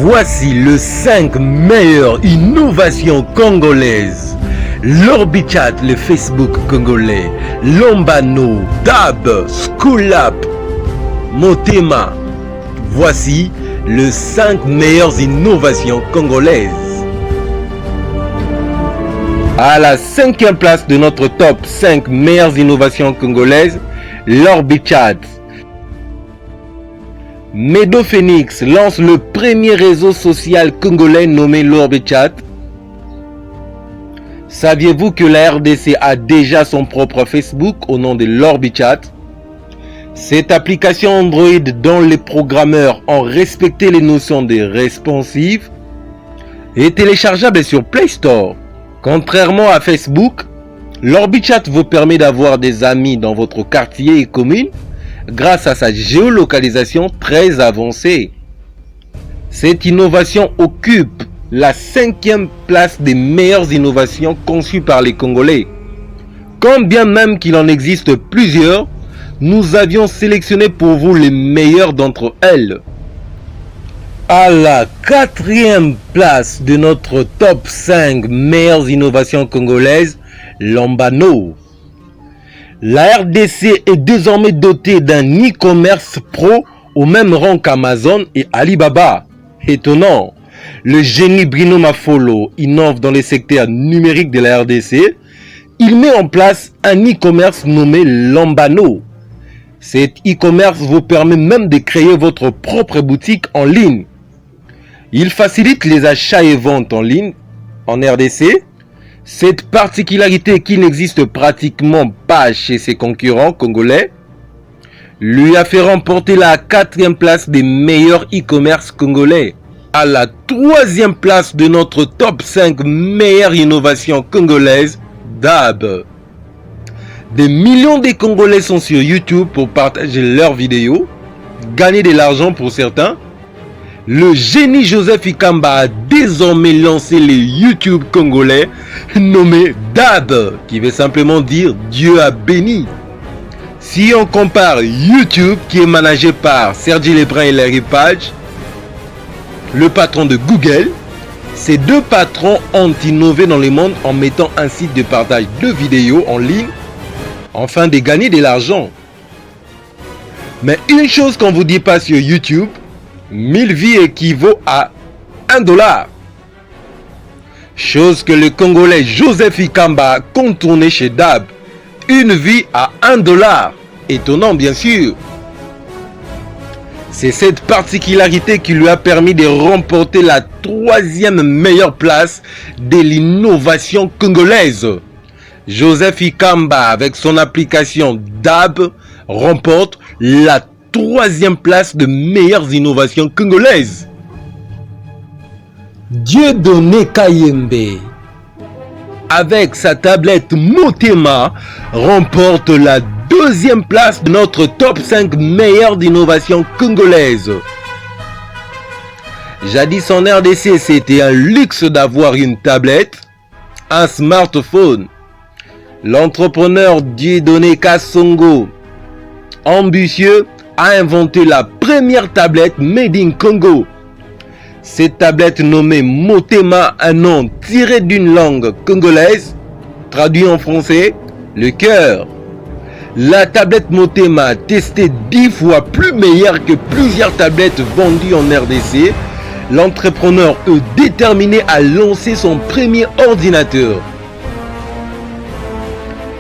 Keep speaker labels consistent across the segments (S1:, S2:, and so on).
S1: Voici les 5 meilleures innovations congolaises. L'Orbichat, le Facebook congolais, Lombano, Dab, Schoolap, Motema. Voici les 5 meilleures innovations congolaises. À la 5e place de notre top 5 meilleures innovations congolaises, l'Orbichat. Medo Phoenix lance le premier réseau social congolais nommé l'Orbichat. Saviez-vous que la RDC a déjà son propre Facebook au nom de l'Orbichat? Cette application Android dont les programmeurs ont respecté les notions de responsive est téléchargeable sur Play Store. Contrairement à Facebook, l'Orbichat vous permet d'avoir des amis dans votre quartier et commune grâce à sa géolocalisation très avancée. Cette innovation occupe la 5e place des meilleures innovations conçues par les Congolais. Quand bien même qu'il en existe plusieurs, nous avions sélectionné pour vous les meilleures d'entre elles. À la 4e place de notre top 5 meilleures innovations congolaises, Lombano. La RDC est désormais dotée d'un e-commerce pro au même rang qu'Amazon et Alibaba. Étonnant, le génie Bruno Mafolo innove dans les secteurs numériques de la RDC. Il met en place un e-commerce nommé Lombano. Cet e-commerce vous permet même de créer votre propre boutique en ligne. Il facilite les achats et ventes en ligne en RDC. Cette particularité qui n'existe pratiquement pas chez ses concurrents congolais lui a fait remporter la 4e place des meilleurs e-commerce congolais. À la 3e place de notre top 5 meilleures innovations congolaises, Dab. Des millions de Congolais sont sur YouTube pour partager leurs vidéos, gagner de l'argent pour certains. Le génie Joseph Ikamba a désormais lancé les YouTube congolais nommé Dab, qui veut simplement dire Dieu a béni. Si on compare YouTube, qui est managé par Sergi Lebrun et Larry Page, le patron de Google, ces deux patrons ont innové dans le monde en mettant un site de partage de vidéos en ligne afin de gagner de l'argent. Mais une chose qu'on ne vous dit pas sur YouTube, 1000 vies équivaut à $1. Chose que le Congolais Joseph Ikamba a contourné chez Dab. Une vie à $1. Étonnant bien sûr. C'est cette particularité qui lui a permis de remporter la 3e meilleure place de l'innovation congolaise. Joseph Ikamba avec son application Dab remporte la 3e place de meilleures innovations congolaises. Dieudonné Kayembe avec sa tablette Motema remporte la 2e place de notre top 5 meilleures innovations congolaises. Jadis en RDC, c'était un luxe d'avoir une tablette, un smartphone. L'entrepreneur Dieudonné Kassongo, ambitieux, a inventé la première tablette made in Congo. Cette tablette nommée Motema, un nom tiré d'une langue congolaise, traduit en français, le cœur. La tablette Motema, testée 10 fois plus meilleure que plusieurs tablettes vendues en RDC, l'entrepreneur est déterminé à lancer son premier ordinateur.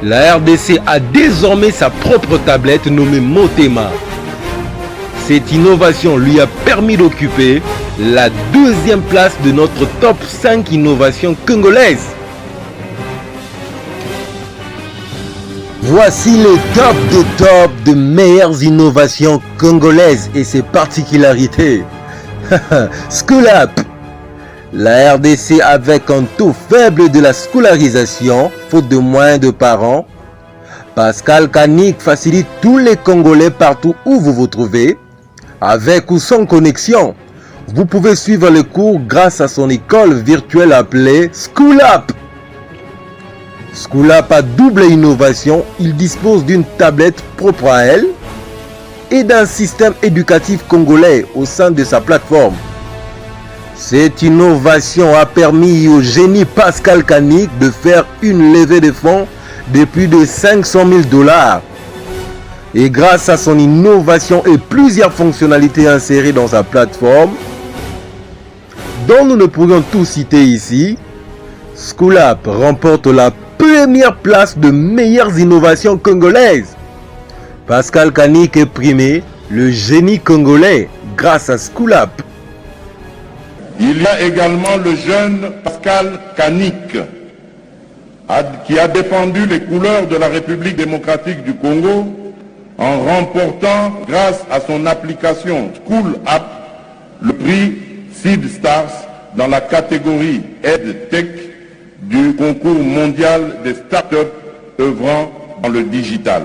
S1: La RDC a désormais sa propre tablette nommée Motema. Cette innovation lui a permis d'occuper la 2e place de notre top 5 innovations congolaises. Voici les top de meilleures innovations congolaises et ses particularités. Schoolap. La RDC avec un taux faible de la scolarisation, faute de moyens de parents. Pascal Kanik facilite tous les Congolais partout où vous vous trouvez. Avec ou sans connexion, vous pouvez suivre les cours grâce à son école virtuelle appelée Schoolap. Schoolap a double innovation, il dispose d'une tablette propre à elle et d'un système éducatif congolais au sein de sa plateforme. Cette innovation a permis au génie Pascal Kanik de faire une levée de fonds de plus de 500 000 $. Et grâce à son innovation et plusieurs fonctionnalités insérées dans sa plateforme, dont nous ne pourrions tout citer ici, Schoolapp remporte la première place de meilleures innovations congolaises. Pascal Kanik est primé le génie congolais grâce à Schoolapp.
S2: Il y a également le jeune Pascal Kanik qui a défendu les couleurs de la République démocratique du Congo en remportant, grâce à son application Schoolapp, le prix Seed Stars dans la catégorie EdTech du concours mondial des startups œuvrant dans le digital.